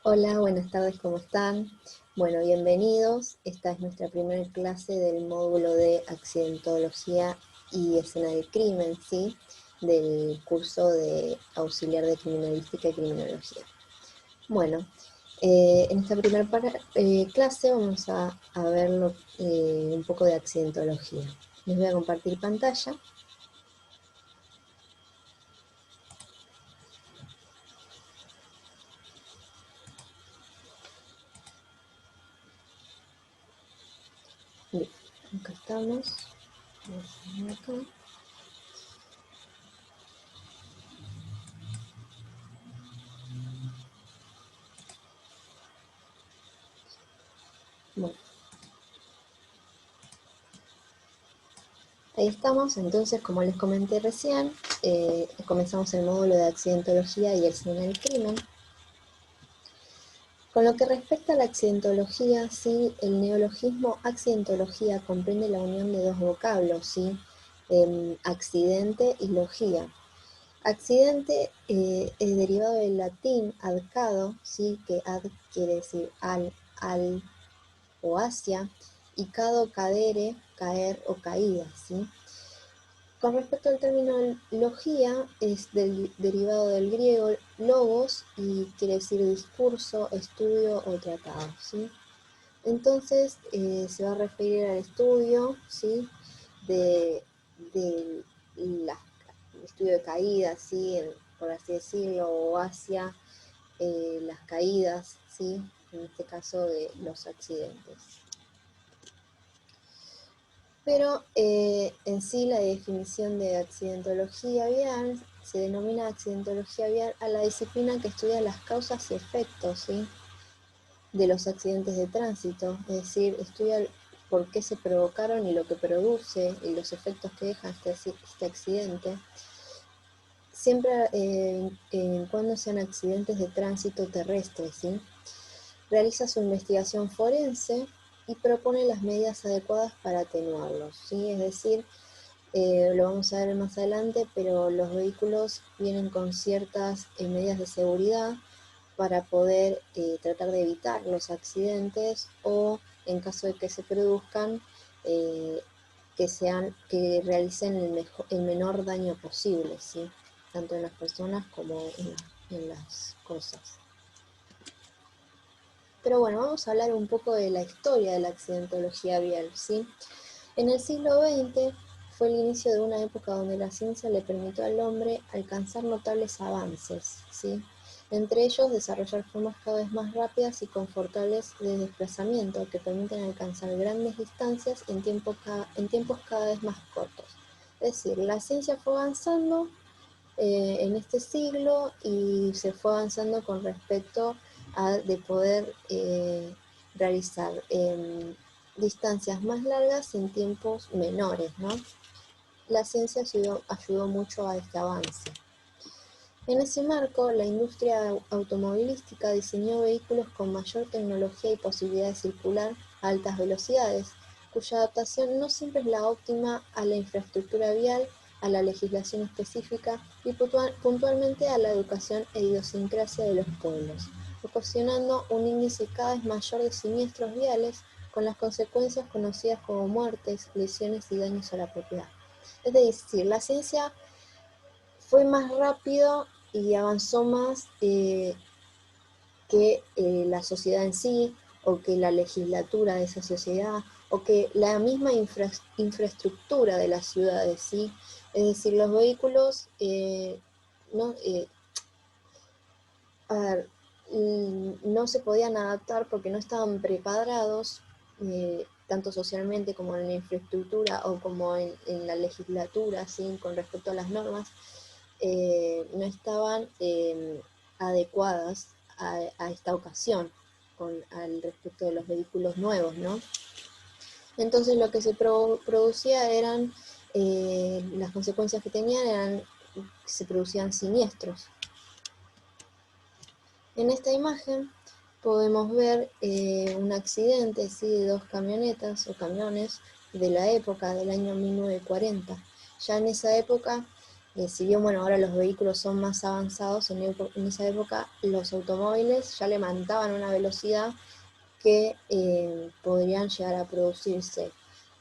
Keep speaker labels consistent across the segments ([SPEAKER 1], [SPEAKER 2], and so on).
[SPEAKER 1] Hola, buenas tardes, ¿cómo están? Bueno, bienvenidos. Esta es nuestra primera clase del módulo de accidentología y escena del crimen, ¿sí? Del curso de auxiliar de criminalística y criminología. Bueno, en esta primera clase vamos a ver un poco de accidentología. Les voy a compartir pantalla. Bien, acá estamos. Vamos a ver acá. Bueno. Ahí estamos, entonces, como les comenté recién, comenzamos el módulo de accidentología y escena del crimen. Con lo que respecta a la accidentología, sí, el neologismo accidentología comprende la unión de dos vocablos, ¿sí? Accidente y logía. Accidente es derivado del latín adcado, ¿sí? Que ad quiere decir al o hacia, y cado, cadere, caer o caída, ¿sí? Con respecto al término logía, es derivado del griego logos y quiere decir discurso, estudio o tratado, ¿sí? Entonces se va a referir al estudio, ¿sí? de la, estudio de caídas, ¿sí? Por así decirlo, o hacia las caídas, ¿sí? En este caso de los accidentes. Pero en sí la definición de accidentología vial se denomina accidentología vial a la disciplina que estudia las causas y efectos, ¿sí? De los accidentes de tránsito, es decir, estudia por qué se provocaron y lo que produce y los efectos que deja este accidente, siempre cuando sean accidentes de tránsito terrestre, ¿sí? Realiza su investigación forense y propone las medidas adecuadas para atenuarlos, ¿sí? Es decir, lo vamos a ver más adelante, pero los vehículos vienen con ciertas medidas de seguridad para poder tratar de evitar los accidentes o en caso de que se produzcan, eh, que realicen el menor daño posible, ¿sí? Tanto en las personas como en las cosas. Pero bueno, vamos a hablar un poco de la historia de la accidentología vial, ¿sí? En el siglo XX fue el inicio de una época donde la ciencia le permitió al hombre alcanzar notables avances, ¿sí? Entre ellos desarrollar formas cada vez más rápidas y confortables de desplazamiento que permiten alcanzar grandes distancias en tiempos cada vez más cortos. Es decir, la ciencia fue avanzando en este siglo y se fue avanzando con respecto a de poder realizar distancias más largas en tiempos menores, ¿no? La ciencia ayudó mucho a este avance. En ese marco, la industria automovilística diseñó vehículos con mayor tecnología y posibilidad de circular a altas velocidades, cuya adaptación no siempre es la óptima a la infraestructura vial, a la legislación específica y puntualmente a la educación e idiosincrasia de los pueblos, ocasionando un índice cada vez mayor de siniestros viales con las consecuencias conocidas como muertes, lesiones y daños a la propiedad. Es decir, la ciencia fue más rápido y avanzó más que la sociedad en sí, o que la legislatura de esa sociedad, o que la misma infraestructura de las ciudades, ¿sí? Es decir, los vehículos no, a ver, no se podían adaptar porque no estaban preparados, tanto socialmente como en la infraestructura o como en la legislatura, ¿sí? Con respecto a las normas, no estaban adecuadas a esta ocasión al respecto de los vehículos nuevos, ¿no? Entonces lo que se producía eran, las consecuencias que tenían eran que se producían siniestros. En esta imagen podemos ver un accidente, ¿sí? De dos camionetas o camiones de la época del año 1940. Ya en esa época Si bien, bueno, ahora los vehículos son más avanzados, en esa época los automóviles ya levantaban una velocidad que podrían llegar a producirse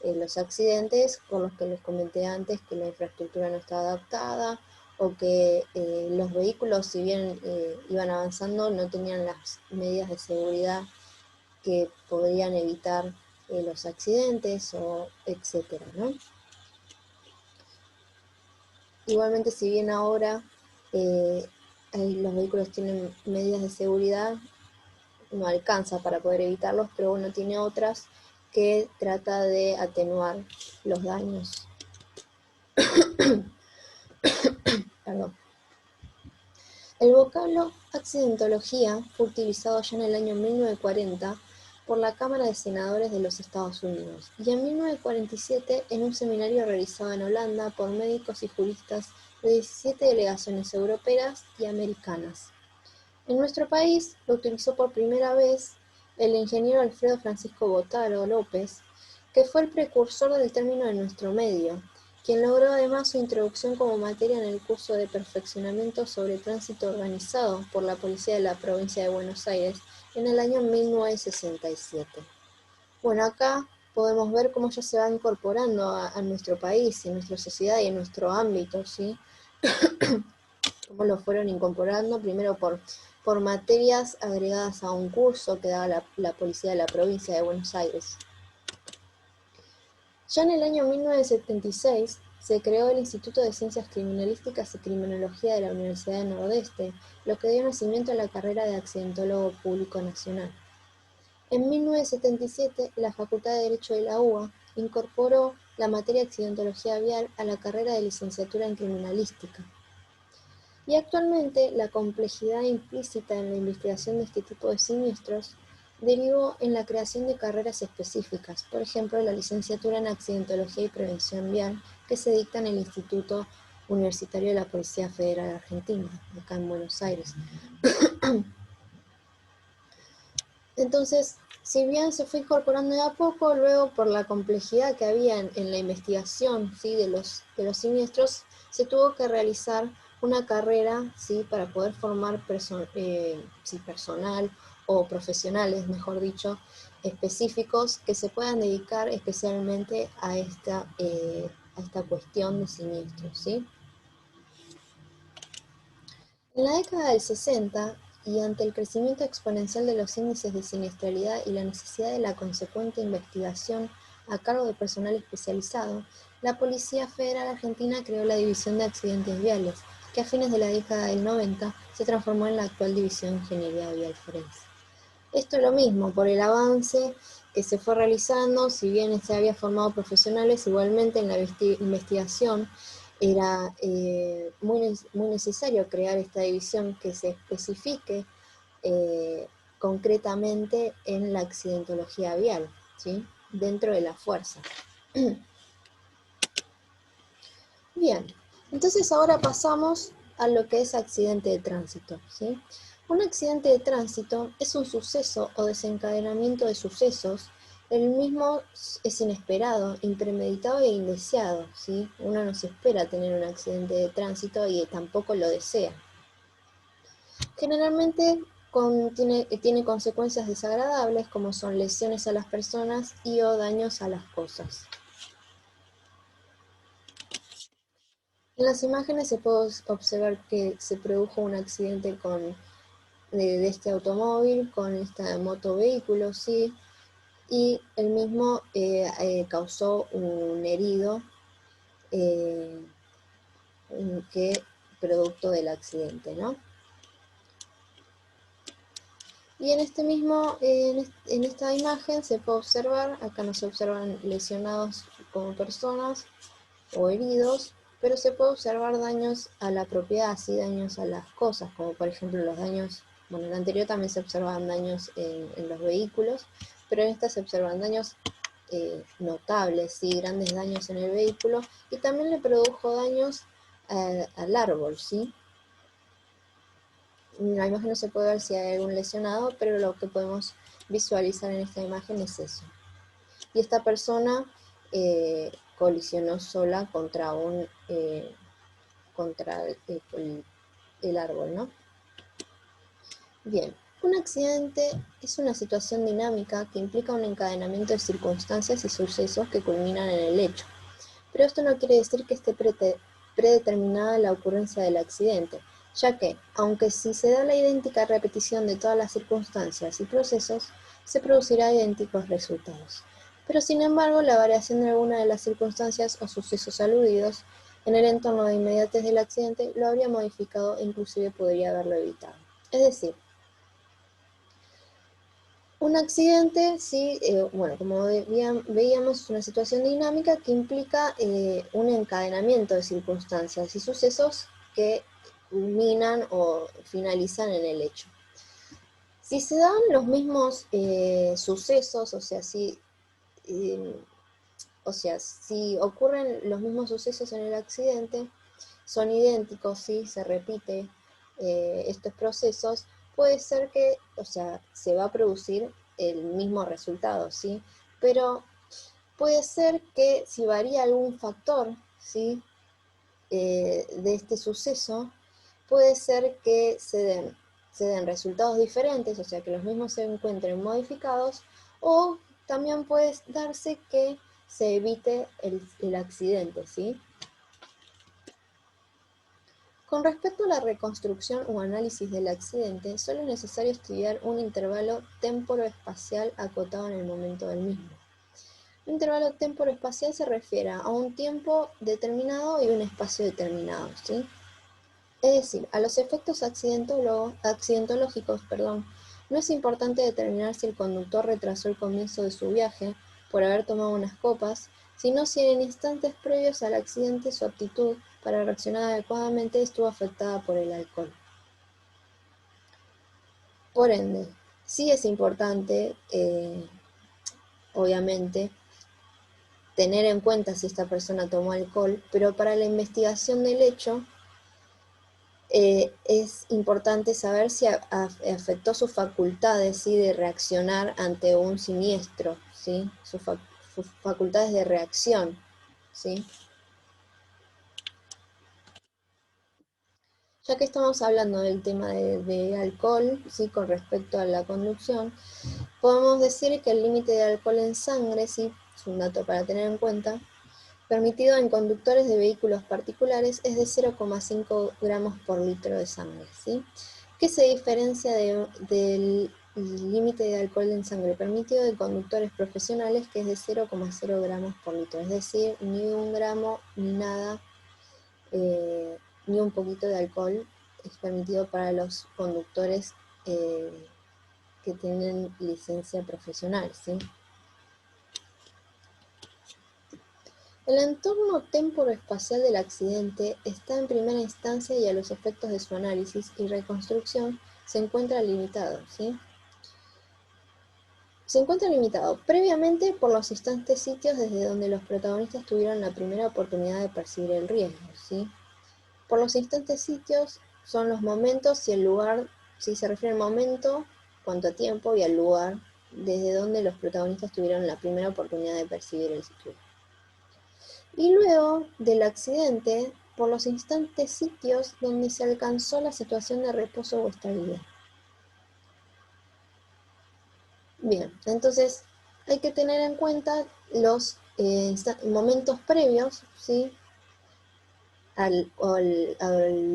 [SPEAKER 1] los accidentes por los que les comenté antes, que la infraestructura no está adaptada, o que los vehículos, si bien iban avanzando, no tenían las medidas de seguridad que podrían evitar los accidentes, o etcétera, ¿no? Igualmente, si bien ahora los vehículos tienen medidas de seguridad, no alcanza para poder evitarlos, pero uno tiene otras que trata de atenuar los daños. Perdón. El vocablo accidentología fue utilizado ya en el año 1940 por la Cámara de Senadores de los Estados Unidos y en 1947 en un seminario realizado en Holanda por médicos y juristas de 17 delegaciones europeas y americanas. En nuestro país lo utilizó por primera vez el ingeniero Alfredo Francisco Botaro López, que fue el precursor del término en nuestro medio, quien logró además su introducción como materia en el curso de perfeccionamiento sobre tránsito organizado por la Policía de la Provincia de Buenos Aires en el año 1967. Bueno, acá podemos ver cómo ya se va incorporando a nuestro país, en nuestra sociedad y en nuestro ámbito, ¿sí? Cómo lo fueron incorporando, primero por materias agregadas a un curso que daba la Policía de la Provincia de Buenos Aires. Ya en el año 1976 se creó el Instituto de Ciencias Criminalísticas y Criminología de la Universidad del Nordeste, lo que dio nacimiento a la carrera de accidentólogo público nacional. En 1977, la Facultad de Derecho de la UBA incorporó la materia accidentología vial a la carrera de licenciatura en criminalística. Y actualmente la complejidad implícita en la investigación de este tipo de siniestros derivó en la creación de carreras específicas, por ejemplo la licenciatura en accidentología y prevención vial que se dicta en el Instituto Universitario de la Policía Federal Argentina, acá en Buenos Aires. Entonces, si bien se fue incorporando de a poco, luego por la complejidad que había en la investigación, ¿sí?, de los siniestros, se tuvo que realizar una carrera, ¿sí?, para poder formar personal o profesionales, mejor dicho, específicos que se puedan dedicar especialmente a esta cuestión de siniestros, ¿sí? En la década del 60, y ante el crecimiento exponencial de los índices de siniestralidad y la necesidad de la consecuente investigación a cargo de personal especializado, la Policía Federal Argentina creó la División de Accidentes Viales, que a fines de la década del 90 se transformó en la actual División de Ingeniería Vial Forense. Esto es lo mismo, por el avance que se fue realizando, si bien se había formado profesionales, igualmente en la investigación era muy necesario crear esta división que se especifique concretamente en la accidentología vial, ¿sí?, dentro de la fuerza. Bien, entonces ahora pasamos a lo que es accidente de tránsito, ¿sí? Un accidente de tránsito es un suceso o desencadenamiento de sucesos. El mismo es inesperado, impremeditado e indeseado, ¿sí? Uno no se espera tener un accidente de tránsito y tampoco lo desea. Generalmente tiene consecuencias desagradables como son lesiones a las personas y o daños a las cosas. En las imágenes se puede observar que se produjo un accidente de este automóvil con esta motovehículo, ¿sí?, y el mismo causó un herido que producto del accidente, ¿no? Y en en esta imagen se puede observar, acá no se observan lesionados como personas o heridos, pero se puede observar daños a la propiedad, sí, daños a las cosas, como por ejemplo los daños, bueno, en el anterior también se observaban daños en los vehículos, pero en esta se observan daños notables, sí, grandes daños en el vehículo, y también le produjo daños al árbol, ¿sí? En la imagen no se puede ver si hay algún lesionado, pero lo que podemos visualizar en esta imagen es eso. Y esta persona colisionó sola contra contra el árbol, ¿no? Bien, un accidente es una situación dinámica que implica un encadenamiento de circunstancias y sucesos que culminan en el hecho. Pero esto no quiere decir que esté predeterminada la ocurrencia del accidente, ya que, aunque si se da la idéntica repetición de todas las circunstancias y procesos, se producirá idénticos resultados. Pero sin embargo, la variación de alguna de las circunstancias o sucesos aludidos en el entorno de inmediatez del accidente lo habría modificado e inclusive podría haberlo evitado. Es decir, un accidente, sí, bueno, como veíamos, es una situación dinámica que implica un encadenamiento de circunstancias y sucesos que culminan o finalizan en el hecho. Si se dan los mismos sucesos, o sea, si ocurren los mismos sucesos en el accidente, son idénticos, ¿sí? Se repite estos procesos, puede ser que, o sea, se va a producir el mismo resultado, ¿sí? Pero puede ser que si varía algún factor, ¿sí? De este suceso, puede ser que se den resultados diferentes, o sea, que los mismos se encuentren modificados, o también puede darse que se evite el accidente, ¿sí? Con respecto a la reconstrucción o análisis del accidente, solo es necesario estudiar un intervalo temporoespacial acotado en el momento del mismo. Un intervalo temporoespacial se refiere a un tiempo determinado y un espacio determinado, ¿sí? Es decir, a los efectos accidentológicos, no es importante determinar si el conductor retrasó el comienzo de su viaje por haber tomado unas copas, sino si en instantes previos al accidente su aptitud para reaccionar adecuadamente estuvo afectada por el alcohol. Por ende, sí es importante, obviamente, tener en cuenta si esta persona tomó alcohol, pero para la investigación del hecho, es importante saber si afectó sus facultades, ¿sí? De reaccionar ante un siniestro, ¿sí? Sus facultades de reacción, ¿sí? Ya que estamos hablando del tema de alcohol, ¿sí? Con respecto a la conducción, podemos decir que el límite de alcohol en sangre, ¿sí? Es un dato para tener en cuenta, permitido en conductores de vehículos particulares es de 0,5 gramos por litro de sangre, ¿sí? Que se diferencia del límite de alcohol en sangre permitido de conductores profesionales, que es de 0,0 gramos por litro, es decir, ni un gramo ni nada, eh, ni un poquito de alcohol es permitido para los conductores que tienen licencia profesional, ¿sí? El entorno temporoespacial del accidente está en primera instancia y a los efectos de su análisis y reconstrucción se encuentra limitado, ¿sí? Se encuentra limitado previamente por los instantes sitios desde donde los protagonistas tuvieron la primera oportunidad de percibir el riesgo, ¿sí? Por los instantes sitios son los momentos y el lugar, si se refiere al momento, cuanto a tiempo, y al lugar desde donde los protagonistas tuvieron la primera oportunidad de percibir el riesgo. Y luego del accidente, por los instantes sitios donde se alcanzó la situación de reposo o estabilidad. Bien, entonces hay que tener en cuenta los momentos previos, ¿sí? al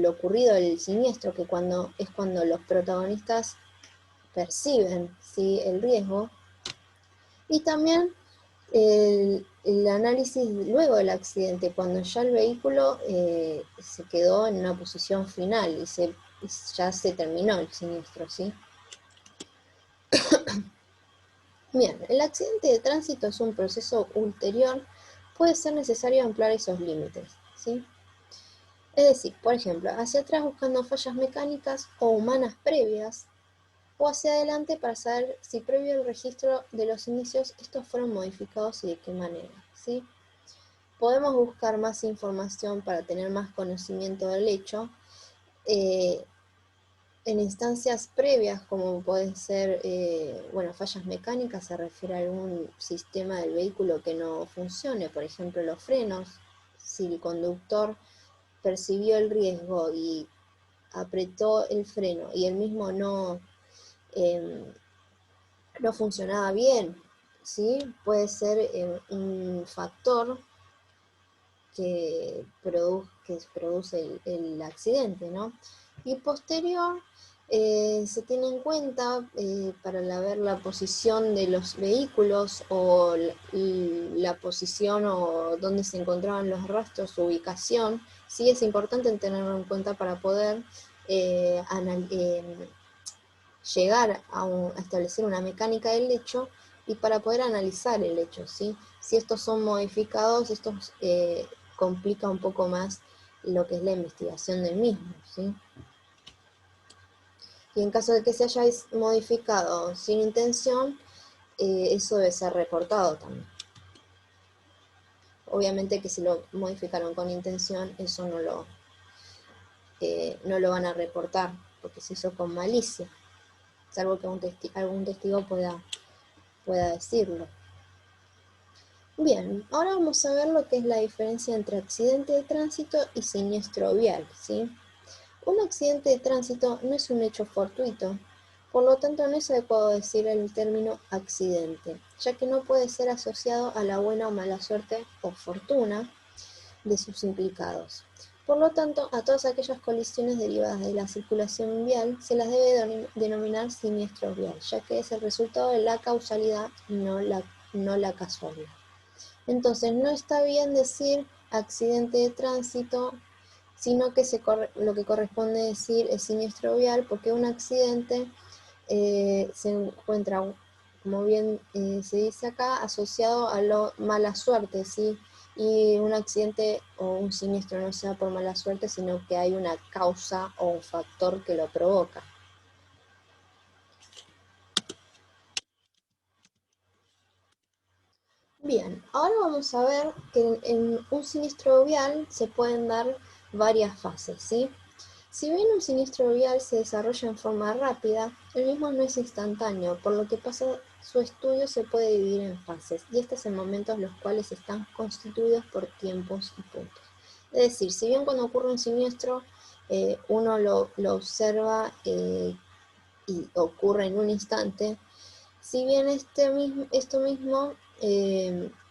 [SPEAKER 1] ocurrido del siniestro, que es cuando los protagonistas perciben, ¿sí? El riesgo, y también el análisis luego del accidente, cuando ya el vehículo se quedó en una posición final y ya se terminó el siniestro, ¿sí? Bien, el accidente de tránsito es un proceso ulterior, puede ser necesario ampliar esos límites, ¿sí? Es decir, por ejemplo, hacia atrás buscando fallas mecánicas o humanas previas, o hacia adelante para saber si previo al registro de los inicios estos fueron modificados y de qué manera, ¿sí? Podemos buscar más información para tener más conocimiento del hecho en instancias previas, como pueden ser, bueno, fallas mecánicas, se refiere a algún sistema del vehículo que no funcione, por ejemplo los frenos, si el conductor percibió el riesgo y apretó el freno y el mismo no funcionaba bien, ¿sí? Puede ser un factor que produce el accidente, ¿no? Y posterior, se tiene en cuenta para ver la posición de los vehículos o la posición o dónde se encontraban los rastros, su ubicación. Sí es importante tenerlo en cuenta para poder llegar a establecer una mecánica del hecho y para poder analizar el hecho, ¿sí? Si estos son modificados, esto complica un poco más lo que es la investigación del mismo, ¿sí? Y en caso de que se haya modificado sin intención, eso debe ser reportado también. Obviamente que si lo modificaron con intención, eso no lo van a reportar, porque se hizo con malicia, salvo que algún testigo pueda decirlo. Bien, ahora vamos a ver lo que es la diferencia entre accidente de tránsito y siniestro vial, ¿sí? Un accidente de tránsito no es un hecho fortuito, por lo tanto no es adecuado decir el término accidente, ya que no puede ser asociado a la buena o mala suerte o fortuna de sus implicados. Por lo tanto, a todas aquellas colisiones derivadas de la circulación vial se las debe denominar siniestro vial, ya que es el resultado de la causalidad y no la casualidad. Entonces, no está bien decir accidente de tránsito, sino que lo que corresponde decir es siniestro vial, porque un accidente se encuentra, como bien se dice acá, asociado a la mala suerte, ¿sí? Y un accidente o un siniestro no sea por mala suerte, sino que hay una causa o un factor que lo provoca. Bien, ahora vamos a ver que en un siniestro vial se pueden dar varias fases, ¿sí? Si bien un siniestro vial se desarrolla en forma rápida, el mismo no es instantáneo, por lo que su estudio se puede dividir en fases, y estos en momentos los cuales están constituidos por tiempos y puntos. Es decir, si bien cuando ocurre un siniestro, uno lo observa y ocurre en un instante, si bien esto mismo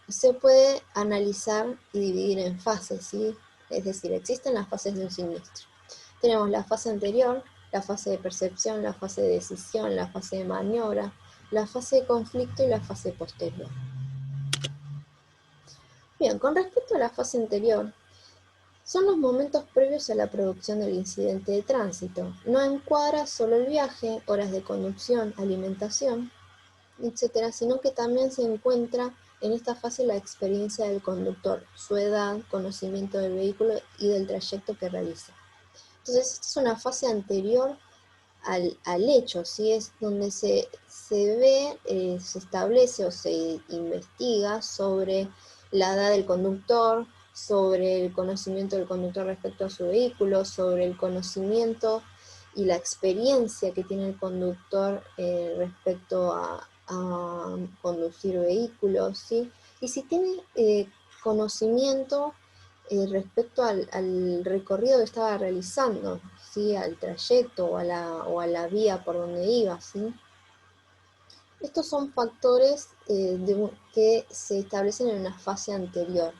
[SPEAKER 1] se puede analizar y dividir en fases, ¿sí? Es decir, existen las fases de un siniestro. Tenemos la fase anterior, la fase de percepción, la fase de decisión, la fase de maniobra, la fase de conflicto y la fase posterior. Bien, con respecto a la fase anterior, son los momentos previos a la producción del incidente de tránsito. No encuadra solo el viaje, horas de conducción, alimentación, etcétera, sino que también se encuentra en esta fase la experiencia del conductor, su edad, conocimiento del vehículo y del trayecto que realiza. Entonces, esta es una fase anterior al hecho, ¿sí? Es donde se ve, se establece o se investiga sobre la edad del conductor, sobre el conocimiento del conductor respecto a su vehículo, sobre el conocimiento y la experiencia que tiene el conductor respecto a conducir vehículos, ¿sí? Y si tiene conocimiento respecto al recorrido que estaba realizando, ¿sí? Al trayecto o a la vía por donde iba, ¿sí? Estos son factores que se establecen en una fase anterior,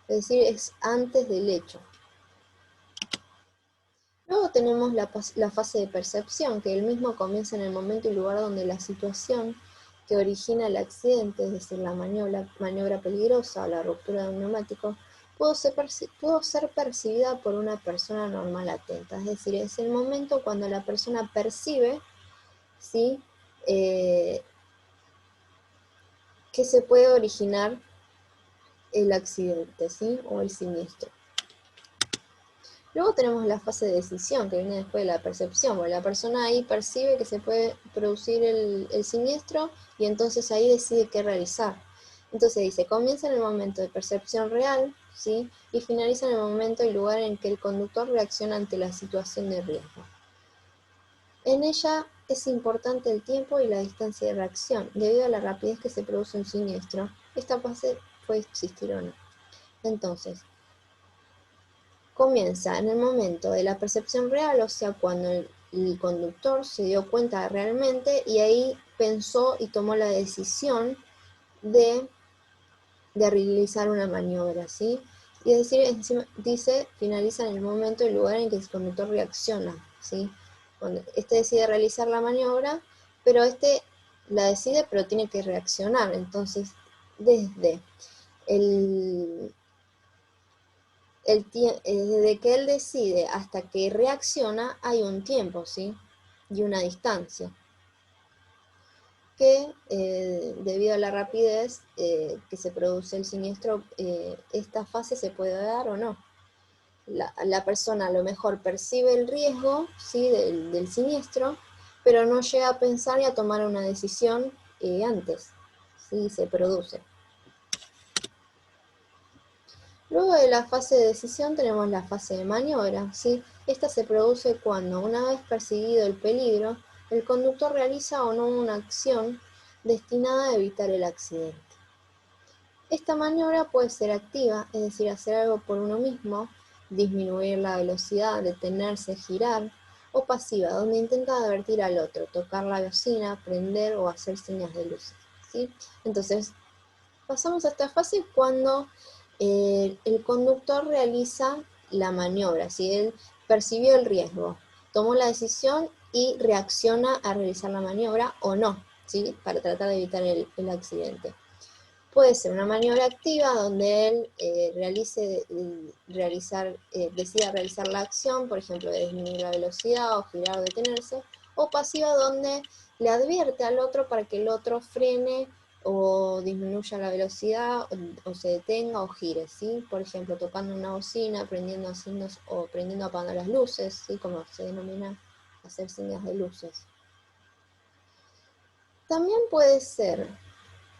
[SPEAKER 1] es decir, es antes del hecho. Luego tenemos la fase de percepción, que el mismo comienza en el momento y lugar donde la situación que origina el accidente, es decir, la maniobra peligrosa o la ruptura de un neumático, pudo ser percibida por una persona normal atenta. Es decir, es el momento cuando la persona percibe, ¿sí? Que se puede originar el accidente, ¿sí? O el siniestro. Luego tenemos la fase de decisión, que viene después de la percepción, porque la persona ahí percibe que se puede producir el siniestro y entonces ahí decide qué realizar. Entonces dice, comienza en el momento de percepción real, ¿sí? Y finaliza en el momento y lugar en que el conductor reacciona ante la situación de riesgo. En ella es importante el tiempo y la distancia de reacción, debido a la rapidez que se produce un siniestro. Esta fase puede existir o no. Entonces, comienza en el momento de la percepción real, o sea, cuando el conductor se dio cuenta realmente y ahí pensó y tomó la decisión de realizar una maniobra, ¿sí? Y es decir, encima, dice, finaliza en el momento y el lugar en que el conductor reacciona, ¿sí? Cuando este decide realizar la maniobra, pero este la decide, pero tiene que reaccionar. Entonces, desde el, desde que él decide hasta que reacciona, hay un tiempo, ¿sí? Y una distancia que debido a la rapidez que se produce el siniestro, esta fase se puede dar o no. La persona a lo mejor percibe el riesgo, ¿sí? del siniestro, pero no llega a pensar y a tomar una decisión antes, ¿sí? Se produce. Luego de la fase de decisión tenemos la fase de maniobra, ¿sí? Esta se produce cuando, una vez percibido el peligro, el conductor realiza o no una acción destinada a evitar el accidente. Esta maniobra puede ser activa, es decir, hacer algo por uno mismo, disminuir la velocidad, detenerse, girar, o pasiva, donde intenta advertir al otro, tocar la bocina, prender o hacer señas de luz, ¿sí? Entonces, pasamos a esta fase cuando el conductor realiza la maniobra, si él percibió el riesgo, tomó la decisión y reacciona a realizar la maniobra o no, ¿sí? Para tratar de evitar el accidente. Puede ser una maniobra activa donde él decida realizar la acción, por ejemplo, de disminuir la velocidad o girar o detenerse, o pasiva donde le advierte al otro para que el otro frene o disminuya la velocidad o se detenga o gire, ¿sí? Por ejemplo, tocando una bocina, prendiendo o prendiendo apagando las luces, ¿sí? Como se denomina hacer señas de luces. También puede ser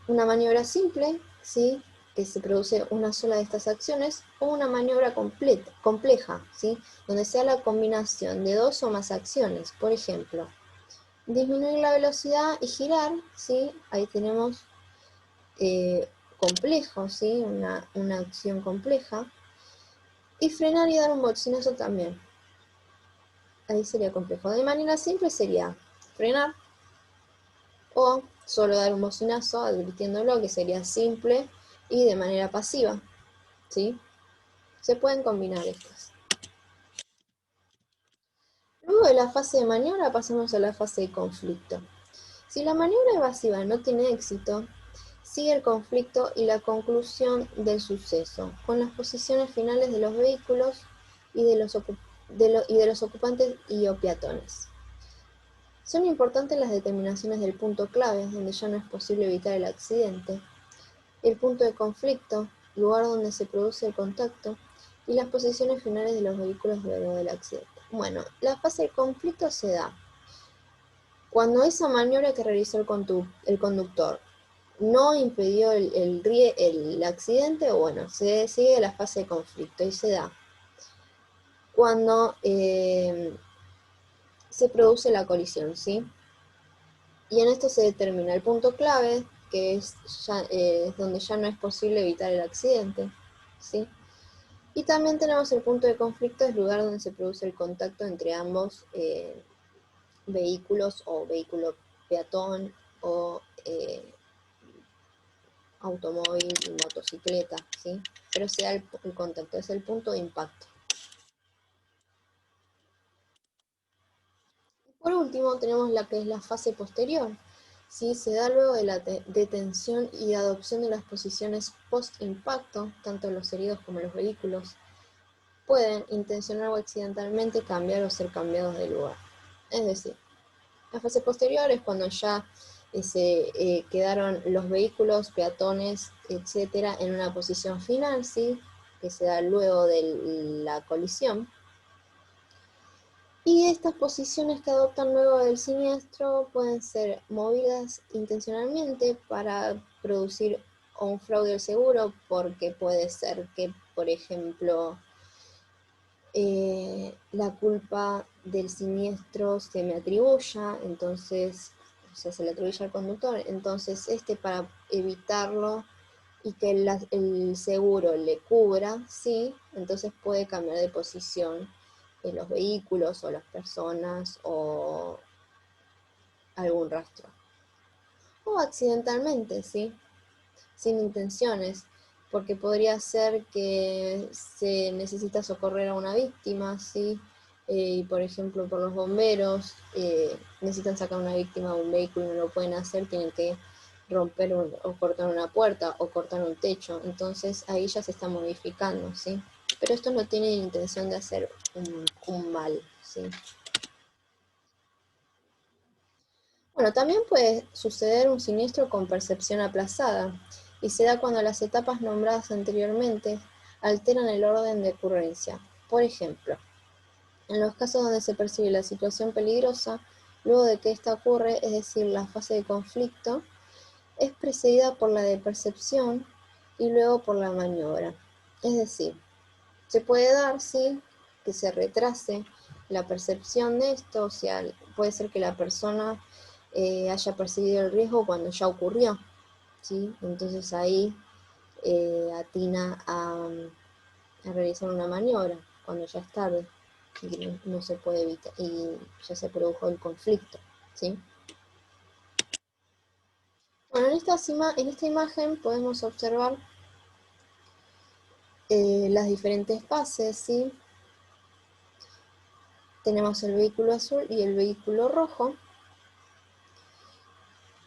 [SPEAKER 1] una maniobra simple, ¿sí? Que se produce una sola de estas acciones, o una maniobra compleja, ¿sí? Donde sea la combinación de dos o más acciones. Por ejemplo, disminuir la velocidad y girar, ¿sí? Ahí tenemos complejo, ¿sí? Una acción compleja. Y frenar y dar un bocinazo también. Ahí sería complejo. De manera simple sería frenar o solo dar un bocinazo advirtiéndolo, que sería simple, y de manera pasiva, ¿sí? Se pueden combinar estas. Luego de la fase de maniobra pasamos a la fase de conflicto. Si la maniobra evasiva no tiene éxito, sigue el conflicto y la conclusión del suceso, con las posiciones finales de los vehículos y de los ocupantes y o peatones. Son importantes las determinaciones del punto clave, donde ya no es posible evitar el accidente, el punto de conflicto, lugar donde se produce el contacto, y las posiciones finales de los vehículos luego del accidente. Bueno, la fase de conflicto se da cuando esa maniobra que realizó el conductor no impidió el accidente, o bueno, se sigue la fase de conflicto y se da cuando se produce la colisión, ¿sí? Y en esto se determina el punto clave, que es donde ya no es posible evitar el accidente, ¿sí? Y también tenemos el punto de conflicto, es el lugar donde se produce el contacto entre ambos vehículos, o vehículo peatón o automóvil y motocicleta, ¿sí? Pero sea el contacto, es el punto de impacto. Por último, tenemos la que es la fase posterior, ¿sí? Se da luego de la detención y adopción de las posiciones post-impacto, tanto los heridos como los vehículos pueden intencional o accidentalmente cambiar o ser cambiados de lugar. Es decir, la fase posterior es cuando ya se quedaron los vehículos, peatones, etcétera, en una posición final, ¿sí? Que se da luego de la colisión. Y estas posiciones que adoptan luego del siniestro pueden ser movidas intencionalmente para producir un fraude al seguro, porque puede ser que, por ejemplo, la culpa del siniestro se me atribuya, entonces, o sea, se le atribuye al conductor, entonces para evitarlo y que el seguro le cubra, sí, entonces puede cambiar de posición en los vehículos o las personas o algún rastro. O accidentalmente, sí, sin intenciones, porque podría ser que se necesita socorrer a una víctima, ¿sí? Y por ejemplo, por los bomberos, necesitan sacar a una víctima de un vehículo y no lo pueden hacer, tienen que romper o cortar una puerta o cortar un techo, entonces ahí ya se está modificando, ¿sí? Pero esto no tiene intención de hacer un mal, ¿sí? Bueno, también puede suceder un siniestro con percepción aplazada, y se da cuando las etapas nombradas anteriormente alteran el orden de ocurrencia. Por ejemplo, en los casos donde se percibe la situación peligrosa, luego de que ésta ocurre, es decir, la fase de conflicto, es precedida por la de percepción y luego por la maniobra. Es decir, se puede dar, sí, que se retrase la percepción de esto, o sea, puede ser que la persona haya percibido el riesgo cuando ya ocurrió, ¿sí? Entonces ahí atina a realizar una maniobra cuando ya es tarde y no se puede evitar y ya se produjo el conflicto, ¿sí? Bueno, en esta imagen podemos observar las diferentes fases, ¿sí? Tenemos el vehículo azul y el vehículo rojo.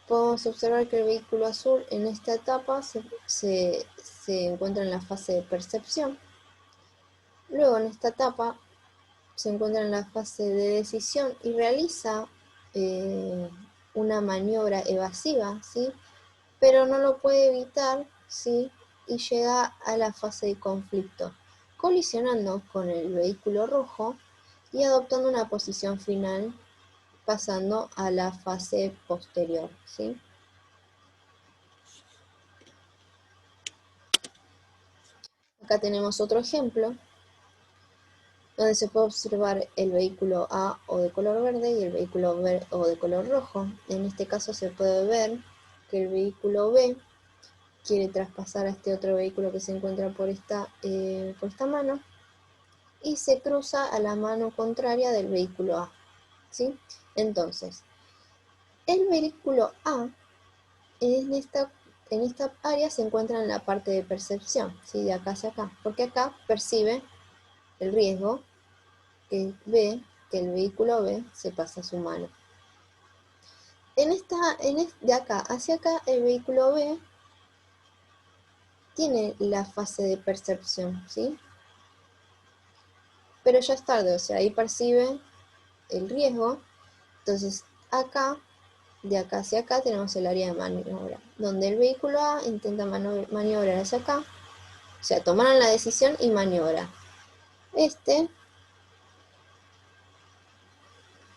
[SPEAKER 1] Podemos observar que el vehículo azul en esta etapa se encuentra en la fase de percepción. Luego en esta etapa se encuentra en la fase de decisión y realiza una maniobra evasiva, ¿sí? Pero no lo puede evitar, ¿sí? Y llega a la fase de conflicto, colisionando con el vehículo rojo y adoptando una posición final, pasando a la fase posterior, ¿sí? Acá tenemos otro ejemplo, donde se puede observar el vehículo A o de color verde y el vehículo B o de color rojo. En este caso se puede ver que el vehículo B quiere traspasar a este otro vehículo que se encuentra por esta mano y se cruza a la mano contraria del vehículo A, ¿sí? Entonces, el vehículo A en esta área se encuentra en la parte de percepción, ¿sí? De acá hacia acá, porque acá percibe el riesgo que ve que el vehículo B se pasa a su mano. De acá hacia acá, el vehículo B tiene la fase de percepción, ¿sí? Pero ya es tarde, o sea, ahí percibe el riesgo. Entonces, acá, de acá hacia acá, tenemos el área de maniobra, donde el vehículo A intenta maniobrar hacia acá, o sea, tomaron la decisión y maniobra. Este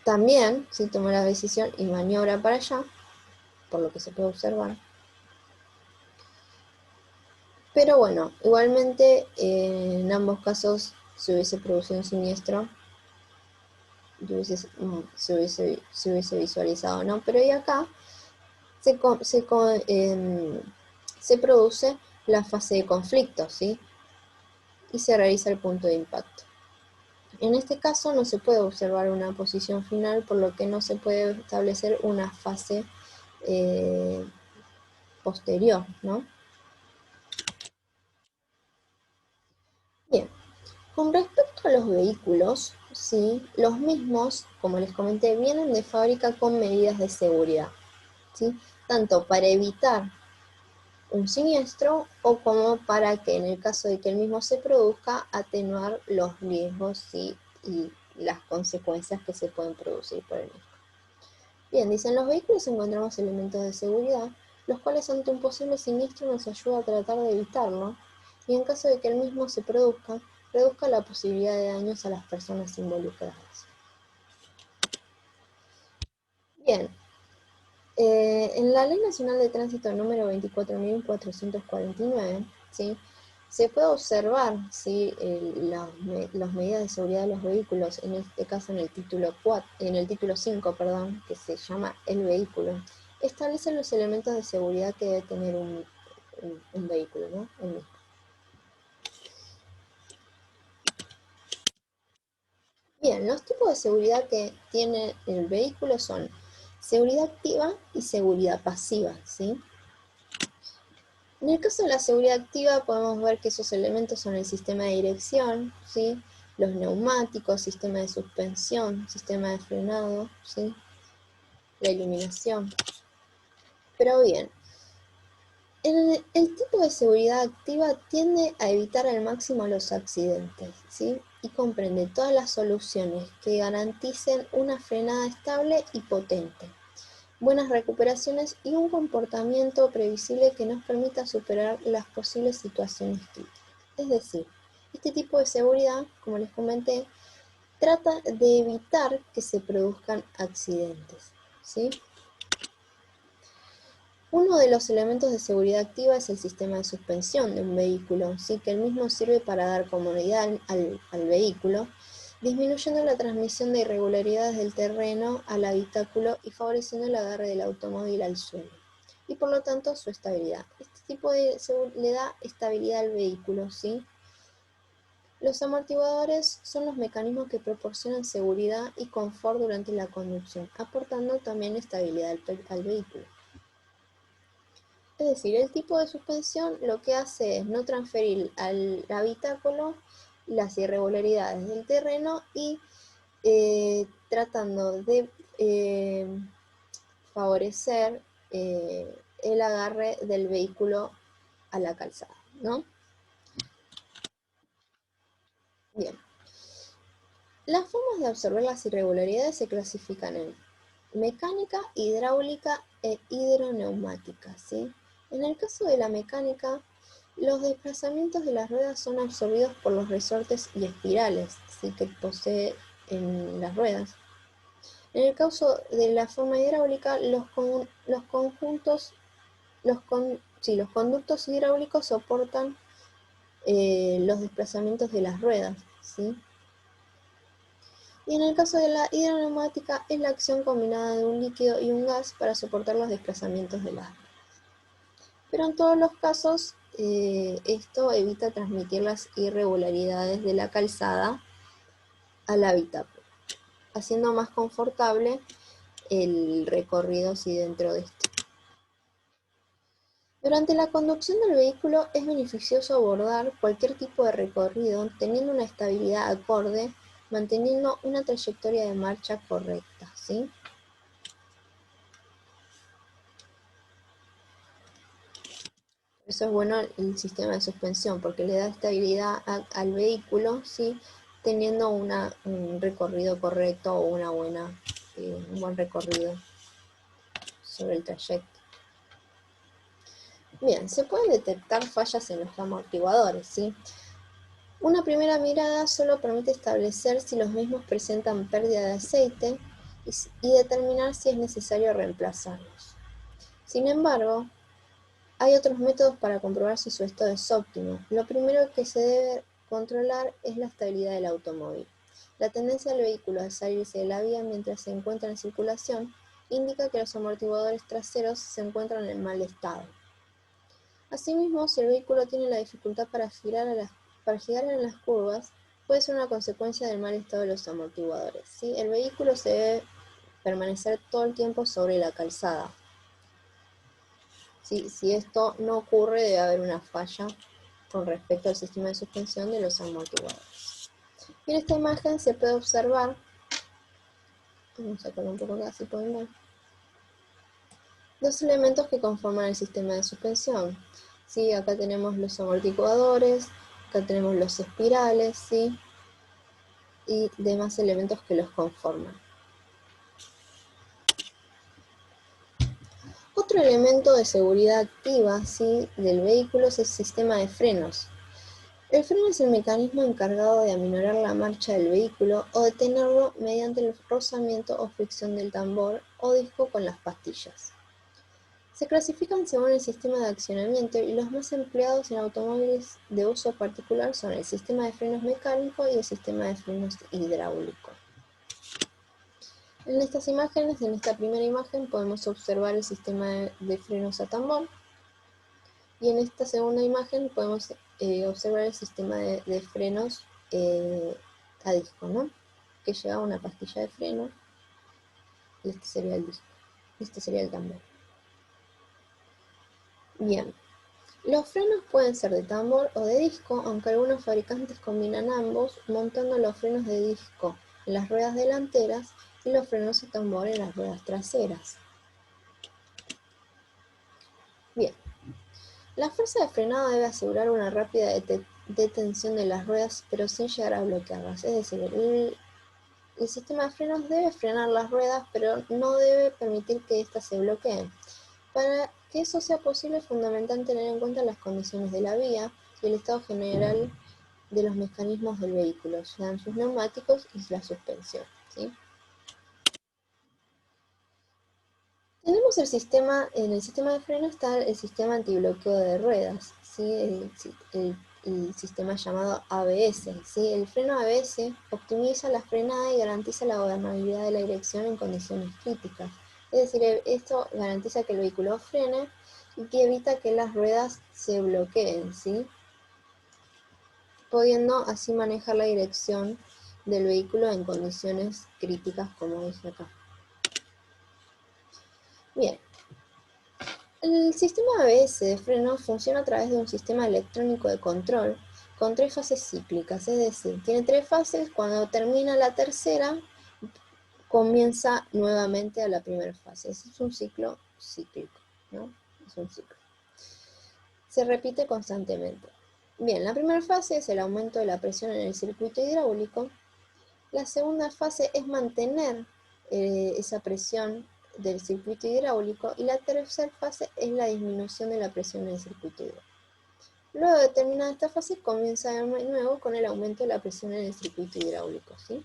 [SPEAKER 1] también, sí, tomó la decisión y maniobra para allá, por lo que se puede observar. Pero bueno, igualmente en ambos casos se hubiese producido un siniestro, se hubiese visualizado, ¿no? Pero y acá se produce la fase de conflicto, ¿sí? Y se realiza el punto de impacto. En este caso no se puede observar una posición final, por lo que no se puede establecer una fase posterior, ¿no? Bien, con respecto a los vehículos, ¿sí? Los mismos, como les comenté, vienen de fábrica con medidas de seguridad, ¿sí? Tanto para evitar un siniestro o como para que en el caso de que el mismo se produzca, atenuar los riesgos, ¿sí? Y las consecuencias que se pueden producir por el mismo. Bien, dicen, los vehículos encontramos elementos de seguridad, los cuales ante un posible siniestro nos ayuda a tratar de evitarlo, y en caso de que el mismo se produzca, reduzca la posibilidad de daños a las personas involucradas. Bien, en la Ley Nacional de Tránsito número 24.449, ¿sí? Se puede observar, ¿sí? Las medidas de seguridad de los vehículos, en este caso en el título 5, que se llama el vehículo, establece los elementos de seguridad que debe tener un vehículo, ¿no? El mismo. Bien, los tipos de seguridad que tiene el vehículo son seguridad activa y seguridad pasiva, ¿sí? En el caso de la seguridad activa podemos ver que esos elementos son el sistema de dirección, ¿sí? Los neumáticos, sistema de suspensión, sistema de frenado, ¿sí? La iluminación. Pero bien, el tipo de seguridad activa tiende a evitar al máximo los accidentes, ¿sí? Y comprende todas las soluciones que garanticen una frenada estable y potente, buenas recuperaciones y un comportamiento previsible que nos permita superar las posibles situaciones críticas. Es decir, este tipo de seguridad, como les comenté, trata de evitar que se produzcan accidentes, ¿sí? Uno de los elementos de seguridad activa es el sistema de suspensión de un vehículo, ¿sí? Que el mismo sirve para dar comodidad al vehículo, disminuyendo la transmisión de irregularidades del terreno al habitáculo y favoreciendo el agarre del automóvil al suelo, y por lo tanto su estabilidad. Este tipo de le da estabilidad al vehículo, ¿sí? Los amortiguadores son los mecanismos que proporcionan seguridad y confort durante la conducción, aportando también estabilidad al vehículo. Es decir, el tipo de suspensión lo que hace es no transferir al habitáculo las irregularidades del terreno y tratando de favorecer el agarre del vehículo a la calzada, ¿no? Bien. Las formas de absorber las irregularidades se clasifican en mecánica, hidráulica e hidroneumática, ¿sí? En el caso de la mecánica, los desplazamientos de las ruedas son absorbidos por los resortes y espirales, ¿sí? Que posee en las ruedas. En el caso de la forma hidráulica, los conductos hidráulicos soportan los desplazamientos de las ruedas, ¿sí? Y en el caso de la hidroneumática es la acción combinada de un líquido y un gas para soportar los desplazamientos de las ruedas. Pero en todos los casos esto evita transmitir las irregularidades de la calzada al habitáculo, haciendo más confortable el recorrido dentro de este. Durante la conducción del vehículo es beneficioso abordar cualquier tipo de recorrido teniendo una estabilidad acorde, manteniendo una trayectoria de marcha correcta, ¿sí? Eso es bueno el sistema de suspensión porque le da estabilidad al vehículo, ¿sí? Teniendo un recorrido correcto o un buen recorrido sobre el trayecto. Bien, se pueden detectar fallas en los amortiguadores, ¿sí? Una primera mirada solo permite establecer si los mismos presentan pérdida de aceite y determinar si es necesario reemplazarlos. Sin embargo, hay otros métodos para comprobar si su estado es óptimo. Lo primero que se debe controlar es la estabilidad del automóvil. La tendencia del vehículo a salirse de la vía mientras se encuentra en circulación indica que los amortiguadores traseros se encuentran en mal estado. Asimismo, si el vehículo tiene la dificultad para girar en las curvas, puede ser una consecuencia del mal estado de los amortiguadores, ¿sí? El vehículo se debe permanecer todo el tiempo sobre la calzada. Si esto no ocurre, debe haber una falla con respecto al sistema de suspensión de los amortiguadores. Y en esta imagen se puede observar, vamos a sacarlo un poco acá si pueden ver, dos elementos que conforman el sistema de suspensión. ¿Sí? Acá tenemos los amortiguadores, acá tenemos los espirales, ¿sí? Y demás elementos que los conforman. Otro elemento de seguridad activa, ¿sí? Del vehículo es el sistema de frenos. El freno es el mecanismo encargado de aminorar la marcha del vehículo o detenerlo mediante el rozamiento o fricción del tambor o disco con las pastillas. Se clasifican según el sistema de accionamiento y los más empleados en automóviles de uso particular son el sistema de frenos mecánico y el sistema de frenos hidráulico. En estas imágenes, en esta primera imagen, podemos observar el sistema de frenos a tambor. Y en esta segunda imagen podemos observar el sistema de frenos a disco, ¿no? Que lleva una pastilla de freno, y este sería el disco, este sería el tambor. Bien, los frenos pueden ser de tambor o de disco, aunque algunos fabricantes combinan ambos, montando los frenos de disco en las ruedas delanteras y los frenos de tambor en las ruedas traseras. Bien, la fuerza de frenado debe asegurar una rápida detención de las ruedas, pero sin llegar a bloquearlas. Es decir, el sistema de frenos debe frenar las ruedas, pero no debe permitir que éstas se bloqueen. Para que eso sea posible, es fundamental tener en cuenta las condiciones de la vía y el estado general de los mecanismos del vehículo, sean sus neumáticos y la suspensión, ¿sí? Tenemos en el sistema de freno está el sistema antibloqueo de ruedas, ¿sí? El sistema llamado ABS, ¿sí? El freno ABS optimiza la frenada y garantiza la gobernabilidad de la dirección en condiciones críticas. Es decir, esto garantiza que el vehículo frene y que evita que las ruedas se bloqueen, ¿sí? Pudiendo así manejar la dirección del vehículo en condiciones críticas, como dije acá. Bien, el sistema ABS de freno funciona a través de un sistema electrónico de control con 3 fases cíclicas, es decir, tiene 3 fases. Cuando termina la tercera, comienza nuevamente a la primera fase. Ese es un ciclo cíclico, ¿no? Es un ciclo. Se repite constantemente. Bien, la primera fase es el aumento de la presión en el circuito hidráulico. La segunda fase es mantener esa presión del circuito hidráulico, y la tercera fase es la disminución de la presión en el circuito hidráulico. Luego de terminada esta fase, comienza de nuevo con el aumento de la presión en el circuito hidráulico, ¿sí?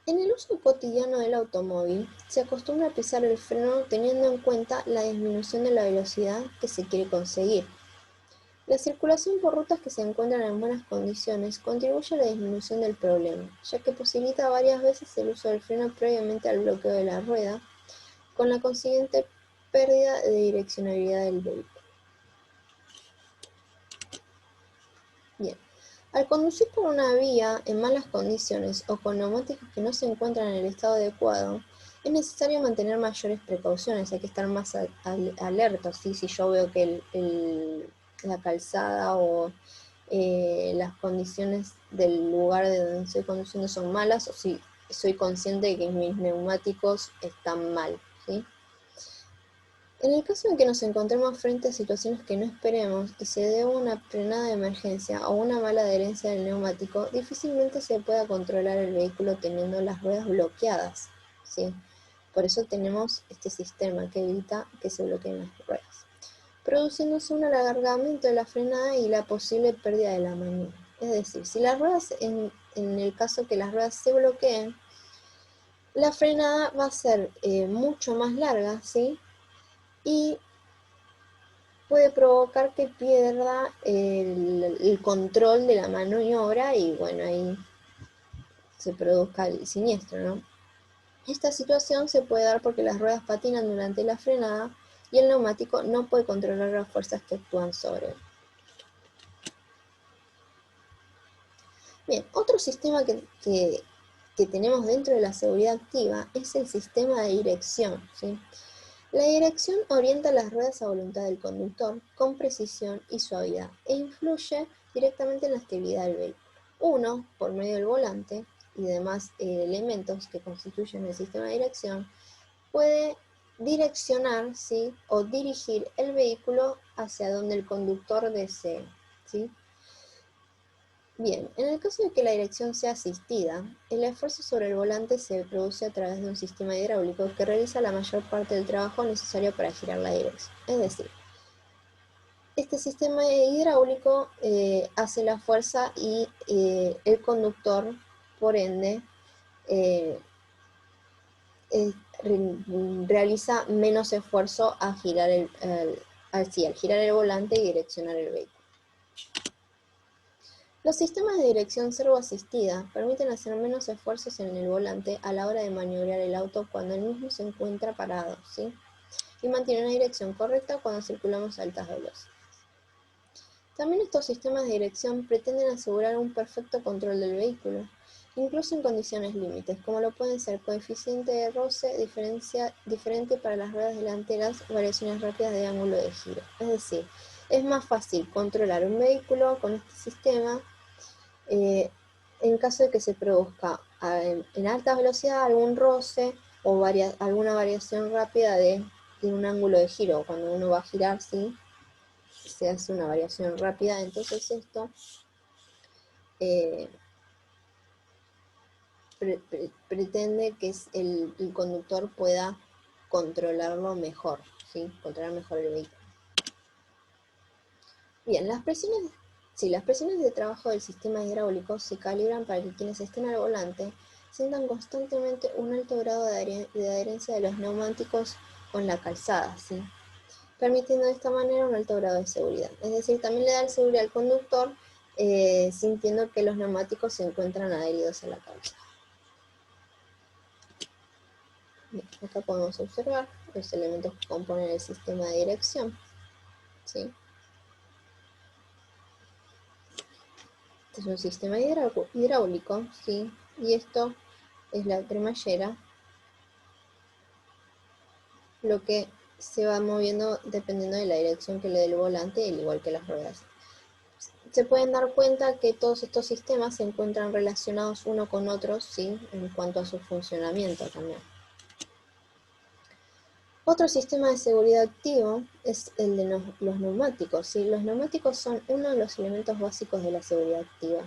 [SPEAKER 1] En el uso cotidiano del automóvil, se acostumbra a pisar el freno teniendo en cuenta la disminución de la velocidad que se quiere conseguir. La circulación por rutas que se encuentran en buenas condiciones contribuye a la disminución del problema, ya que posibilita varias veces el uso del freno previamente al bloqueo de la rueda, con la consiguiente pérdida de direccionalidad del vehículo. Bien, al conducir por una vía en malas condiciones o con neumáticos que no se encuentran en el estado adecuado, es necesario mantener mayores precauciones. Hay que estar más alertos, ¿sí? Si yo veo que la calzada o las condiciones del lugar de donde estoy conduciendo son malas, o si soy consciente de que mis neumáticos están mal, ¿sí? En el caso de que nos encontremos frente a situaciones que no esperemos y se dé una frenada de emergencia o una mala adherencia del neumático, difícilmente se pueda controlar el vehículo teniendo las ruedas bloqueadas, ¿sí? Por eso tenemos este sistema que evita que se bloqueen las ruedas, produciéndose un alargamiento de la frenada y la posible pérdida de la maniobra. Es decir, si las ruedas, en el caso que las ruedas se bloqueen, la frenada va a ser mucho más larga, ¿sí? Y puede provocar que pierda el control de la maniobra y bueno, ahí se produzca el siniestro, ¿no? Esta situación se puede dar porque las ruedas patinan durante la frenada y el neumático no puede controlar las fuerzas que actúan sobre él. Bien, otro sistema que tenemos dentro de la seguridad activa es el sistema de dirección, ¿sí? La dirección orienta las ruedas a voluntad del conductor con precisión y suavidad e influye directamente en la estabilidad del vehículo. Uno, por medio del volante y demás elementos que constituyen el sistema de dirección, puede direccionar, ¿sí?, o dirigir el vehículo hacia donde el conductor desee, ¿sí? Bien, en el caso de que la dirección sea asistida, el esfuerzo sobre el volante se produce a través de un sistema hidráulico que realiza la mayor parte del trabajo necesario para girar la dirección. Es decir, este sistema hidráulico hace la fuerza y el conductor, por ende, eh, realiza menos esfuerzo al girar al girar el volante y direccionar el vehículo. Los sistemas de dirección servoasistida permiten hacer menos esfuerzos en el volante a la hora de maniobrar el auto cuando el mismo se encuentra parado, ¿sí? y mantiene una dirección correcta cuando circulamos a altas velocidades. También estos sistemas de dirección pretenden asegurar un perfecto control del vehículo, incluso en condiciones límites, como lo pueden ser coeficiente de roce diferente para las ruedas delanteras o variaciones rápidas de ángulo de giro. Es decir, es más fácil controlar un vehículo con este sistema en caso de que se produzca en alta velocidad algún roce o alguna variación rápida de un ángulo de giro. Cuando uno va a girar, sí, se hace una variación rápida, entonces esto pretende que el conductor pueda controlarlo mejor, ¿sí? Controlar mejor el vehículo. Bien, las presiones de trabajo del sistema hidráulico se calibran para que quienes estén al volante sientan constantemente un alto grado de adherencia de los neumáticos con la calzada, ¿sí? Permitiendo de esta manera un alto grado de seguridad. Es decir, también le da seguridad al conductor sintiendo que los neumáticos se encuentran adheridos a la calzada. Bien, acá podemos observar los elementos que componen el sistema de dirección, ¿sí? Este es un sistema hidráulico, ¿sí? Y esto es la cremallera, lo que se va moviendo dependiendo de la dirección que le dé el volante, al igual que las ruedas. Se pueden dar cuenta que todos estos sistemas se encuentran relacionados uno con otro, ¿sí? En cuanto a su funcionamiento también. Otro sistema de seguridad activo es el de los neumáticos, ¿sí? Los neumáticos son uno de los elementos básicos de la seguridad activa,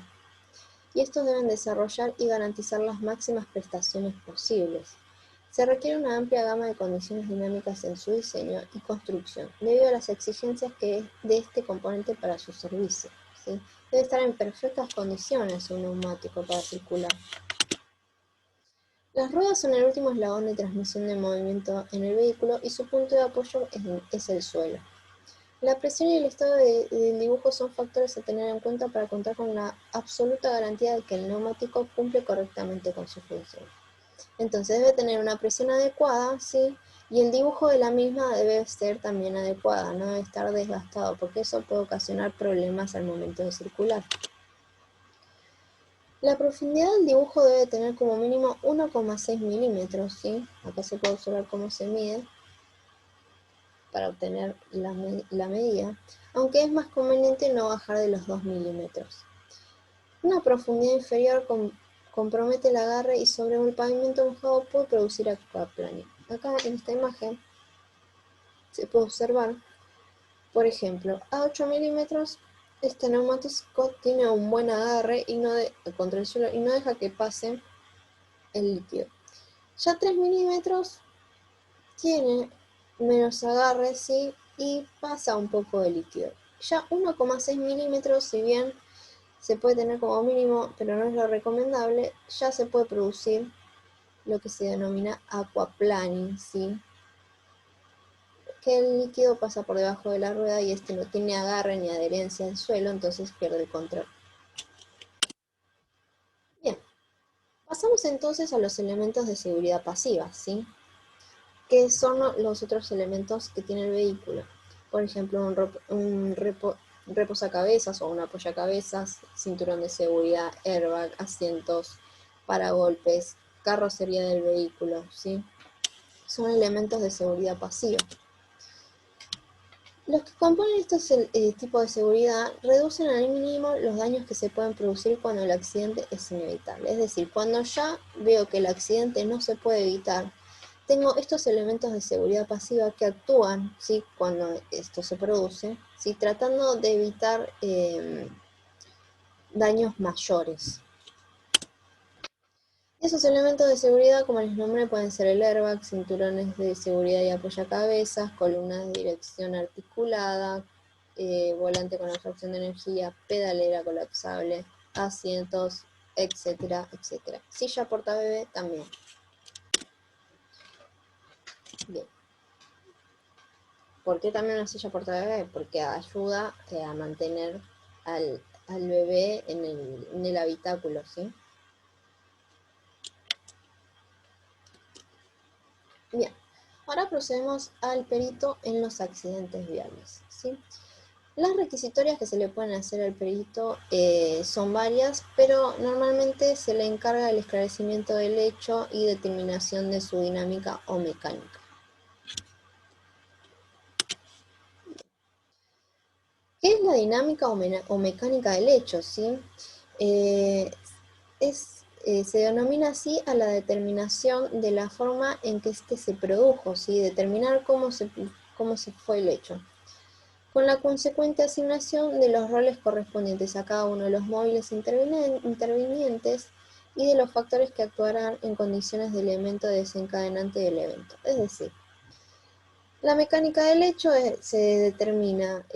[SPEAKER 1] y estos deben desarrollar y garantizar las máximas prestaciones posibles. Se requiere una amplia gama de condiciones dinámicas en su diseño y construcción, debido a las exigencias de este componente para su servicio, ¿sí? Debe estar en perfectas condiciones un neumático para circular. Las ruedas son el último eslabón de transmisión de movimiento en el vehículo y su punto de apoyo es el suelo. La presión y el estado del dibujo son factores a tener en cuenta para contar con la absoluta garantía de que el neumático cumple correctamente con su función. Entonces debe tener una presión adecuada, ¿sí? Y el dibujo de la misma debe ser también adecuada, no debe estar desgastado, porque eso puede ocasionar problemas al momento de circular. La profundidad del dibujo debe tener como mínimo 1,6 milímetros, ¿sí? Acá se puede observar cómo se mide para obtener la medida, aunque es más conveniente no bajar de los 2 milímetros. Una profundidad inferior compromete el agarre y sobre el pavimento mojado puede producir aquaplaning. Acá en esta imagen se puede observar, por ejemplo, a 8 milímetros este neumático tiene un buen agarre contra el suelo y no deja que pase el líquido. Ya 3 milímetros tiene menos agarre, ¿sí? Y pasa un poco de líquido. Ya 1,6 milímetros, si bien se puede tener como mínimo, pero no es lo recomendable, ya se puede producir lo que se denomina aquaplaning, ¿sí? Que el líquido pasa por debajo de la rueda y este no tiene agarre ni adherencia al suelo, entonces pierde el control. Bien, pasamos entonces a los elementos de seguridad pasiva, ¿sí? Que son los otros elementos que tiene el vehículo. Por ejemplo, un reposacabezas o un apoyacabezas, cinturón de seguridad, airbag, asientos, paragolpes, carrocería del vehículo, ¿sí? Son elementos de seguridad pasiva. Los que componen estos tipos de seguridad reducen al mínimo los daños que se pueden producir cuando el accidente es inevitable. Es decir, cuando ya veo que el accidente no se puede evitar, tengo estos elementos de seguridad pasiva que actúan, ¿sí? Cuando esto se produce, ¿sí? Tratando de evitar daños mayores. Esos elementos de seguridad, como les nombré, pueden ser el airbag, cinturones de seguridad y apoyacabezas, columnas de dirección articulada, volante con absorción de energía, pedalera colapsable, asientos, etcétera, etcétera. Silla portabebé también. Bien. ¿Por qué también una silla portabebé? Porque ayuda a mantener al bebé en el habitáculo, ¿sí? Bien. Ahora procedemos al perito en los accidentes viales, ¿sí? Las requisitorias que se le pueden hacer al perito son varias, pero normalmente se le encarga el esclarecimiento del hecho y determinación de su dinámica o mecánica. ¿Qué es la dinámica o mecánica del hecho? ¿Sí? Se denomina así a la determinación de la forma en que éste se produjo, ¿sí? Determinar cómo se fue el hecho, con la consecuente asignación de los roles correspondientes a cada uno de los móviles intervinientes y de los factores que actuarán en condiciones de elemento desencadenante del evento. Es decir, la mecánica del hecho se determina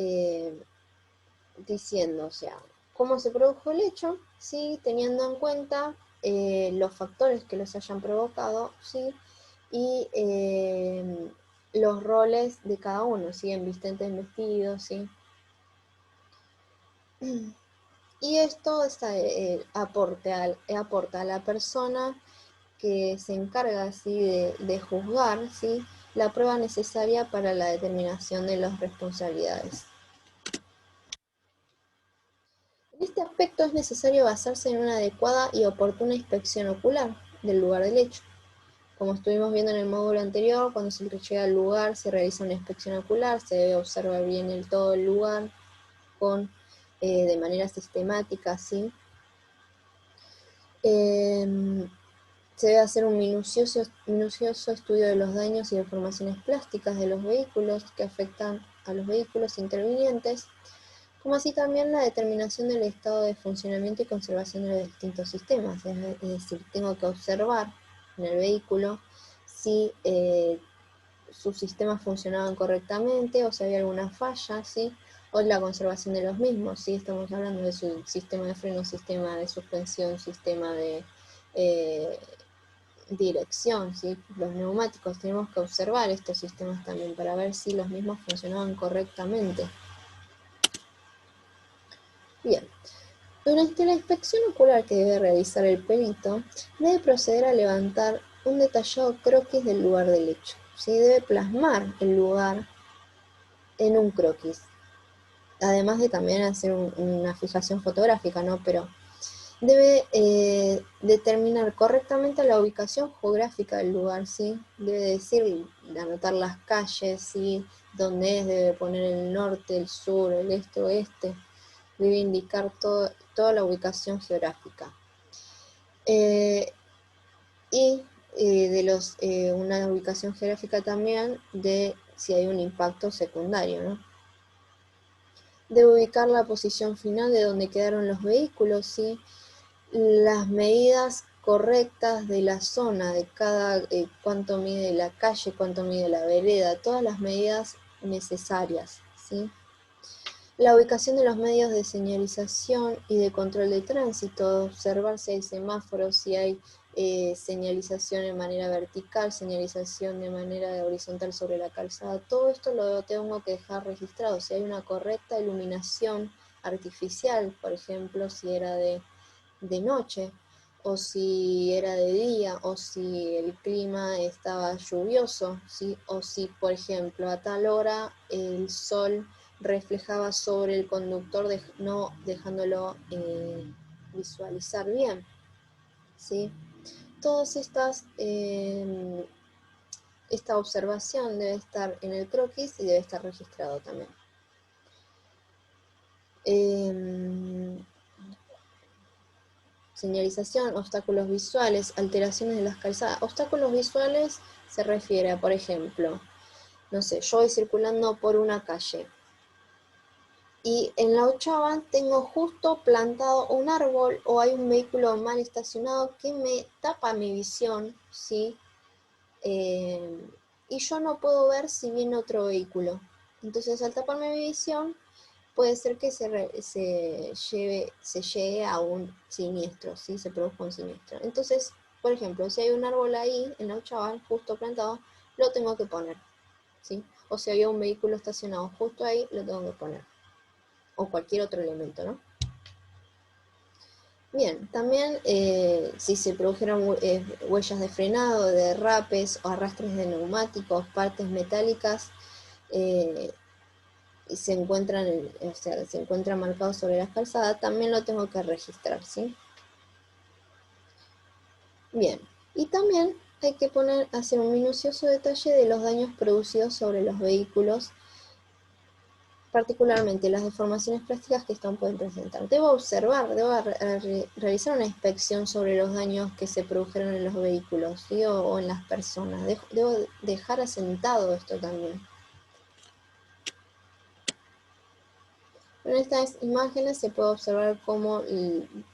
[SPEAKER 1] diciendo, o sea, cómo se produjo el hecho, ¿sí? Teniendo en cuenta los factores que los hayan provocado, ¿sí? Y los roles de cada uno, ¿sí? Embistentes, vestidos, ¿sí? Y esto aporta a la persona que se encarga, ¿sí? de juzgar, ¿sí? La prueba necesaria para la determinación de las responsabilidades. En este aspecto es necesario basarse en una adecuada y oportuna inspección ocular del lugar del hecho. Como estuvimos viendo en el módulo anterior, cuando se llega al lugar se realiza una inspección ocular, se debe observar bien todo el lugar de manera sistemática, ¿sí? Se debe hacer un minucioso estudio de los daños y deformaciones plásticas de los vehículos que afectan a los vehículos intervinientes, como así también la determinación del estado de funcionamiento y conservación de los distintos sistemas. Es decir, tengo que observar en el vehículo si sus sistemas funcionaban correctamente o si había alguna falla, ¿sí? O la conservación de los mismos, ¿sí? Estamos hablando de su sistema de freno, sistema de suspensión, sistema de dirección, ¿sí? Los neumáticos, tenemos que observar estos sistemas también para ver si los mismos funcionaban correctamente. Bien, durante la inspección ocular que debe realizar el perito, debe proceder a levantar un detallado croquis del lugar del hecho, ¿sí? Debe plasmar el lugar en un croquis, además de también hacer una fijación fotográfica, ¿no? Pero debe determinar correctamente la ubicación geográfica del lugar, ¿sí? Debe decir, anotar las calles, ¿sí? Dónde es, debe poner el norte, el sur, el este, oeste, debe indicar toda la ubicación geográfica. Una ubicación geográfica también de si hay un impacto secundario, ¿no? Debe ubicar la posición final de donde quedaron los vehículos, ¿sí? Las medidas correctas de la zona, de cada, cuánto mide la calle, cuánto mide la vereda, todas las medidas necesarias, ¿sí? La ubicación de los medios de señalización y de control de tránsito, observar si hay semáforos, si hay señalización de manera vertical, señalización de manera horizontal sobre la calzada, todo esto lo tengo que dejar registrado, si hay una correcta iluminación artificial, por ejemplo, si era de noche, o si era de día, o si el clima estaba lluvioso, ¿sí? O si, por ejemplo, a tal hora el sol reflejaba sobre el conductor, no dejándolo visualizar bien, ¿sí? Todas esta observación debe estar en el croquis y debe estar registrado también. Señalización, obstáculos visuales, alteraciones de las calzadas. Obstáculos visuales se refiere a, por ejemplo, no sé, yo voy circulando por una calle y en la 8ª tengo justo plantado un árbol o hay un vehículo mal estacionado que me tapa mi visión, ¿sí? Y yo no puedo ver si viene otro vehículo. Entonces, al taparme mi visión, puede ser que se llegue a un siniestro, ¿sí? Se produzca un siniestro. Entonces, por ejemplo, si hay un árbol ahí en la 8ª, justo plantado, lo tengo que poner, ¿sí? O si había un vehículo estacionado justo ahí, lo tengo que poner. O cualquier otro elemento, ¿no? Bien, también si se produjeron huellas de frenado, de derrapes o arrastres de neumáticos, partes metálicas, y se encuentran, o sea, se encuentran marcados sobre las calzadas, también lo tengo que registrar, ¿sí? Bien, y también hay que hacer un minucioso detalle de los daños producidos sobre los vehículos, particularmente las deformaciones plásticas que estos pueden presentar. Debo observar, realizar una inspección sobre los daños que se produjeron en los vehículos, ¿sí? o en las personas. Debo dejar asentado esto también. En estas imágenes se puede observar cómo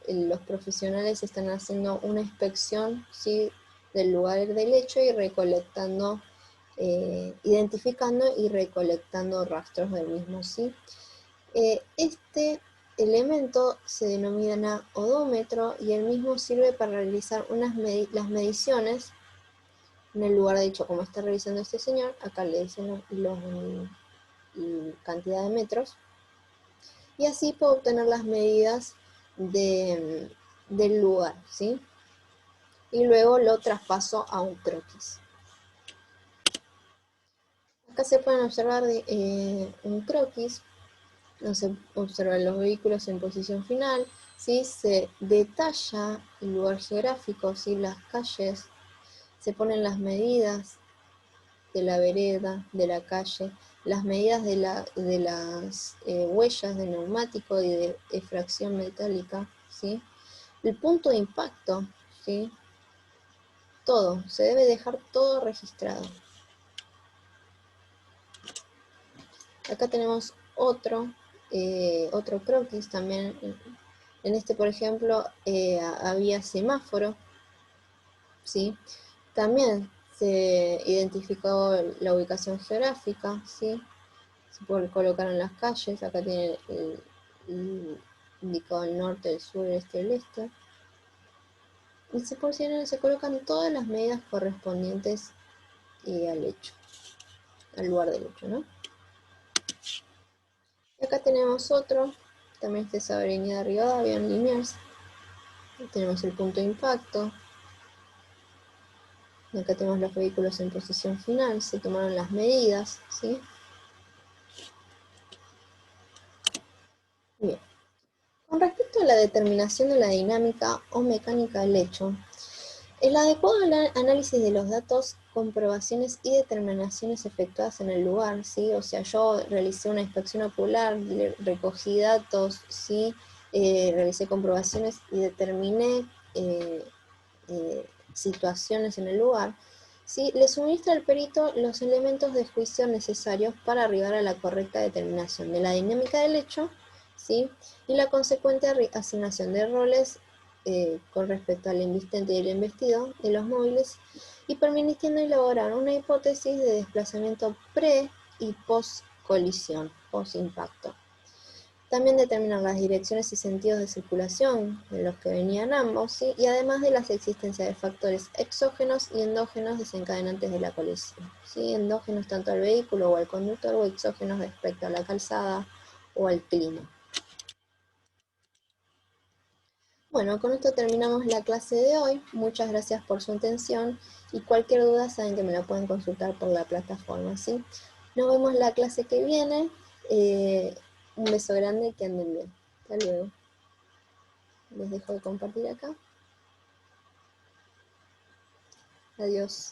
[SPEAKER 1] los profesionales están haciendo una inspección, ¿sí?, del lugar del hecho y recolectando, identificando y recolectando rastros del mismo, ¿sí? Este elemento se denomina odómetro y el mismo sirve para realizar las mediciones en el lugar de hecho, como está realizando este señor. Acá le dicen cantidad de metros, y así puedo obtener las medidas del lugar, ¿sí? Y luego lo traspaso a un croquis. Acá se pueden observar un croquis, no se observan los vehículos en posición final, ¿sí? Se detalla el lugar geográfico, ¿sí?, las calles, se ponen las medidas de la vereda, de la calle, las medidas de las huellas de neumático y de fracción metálica, ¿sí? El punto de impacto, ¿sí? Todo, se debe dejar todo registrado. Acá tenemos otro croquis también. En este, por ejemplo, había semáforo, ¿sí? También se identificó la ubicación geográfica, ¿sí? Se colocaron las calles, acá tiene indicado el norte, el sur, el este, el este. Y se colocan todas las medidas correspondientes al hecho, al lugar del hecho, ¿no? Y acá tenemos otro, también este es Avenida Rivadavia, en Liniers. Tenemos el punto de impacto. Y acá tenemos los vehículos en posición final, se tomaron las medidas, ¿sí? Bien. Con respecto a la determinación de la dinámica o mecánica del hecho, el adecuado análisis de los datos, comprobaciones y determinaciones efectuadas en el lugar, ¿sí? O sea, yo realicé una inspección ocular, recogí datos, ¿sí? Realicé comprobaciones y determiné situaciones en el lugar, ¿sí? Le suministra al perito los elementos de juicio necesarios para arribar a la correcta determinación de la dinámica del hecho, ¿sí?, y la consecuente asignación de roles con respecto al invistente y el investido de los móviles, y permitiendo elaborar una hipótesis de desplazamiento pre y post colisión, post impacto. También determinar las direcciones y sentidos de circulación de los que venían ambos, ¿sí?, y además de la existencia de factores exógenos y endógenos desencadenantes de la colisión, ¿sí?, endógenos tanto al vehículo o al conductor, o exógenos respecto a la calzada o al clima. Bueno, con esto terminamos la clase de hoy. Muchas gracias por su atención, y cualquier duda saben que me la pueden consultar por la plataforma, ¿sí? Nos vemos la clase que viene. Un beso grande y que anden bien. Hasta luego. Les dejo de compartir acá. Adiós.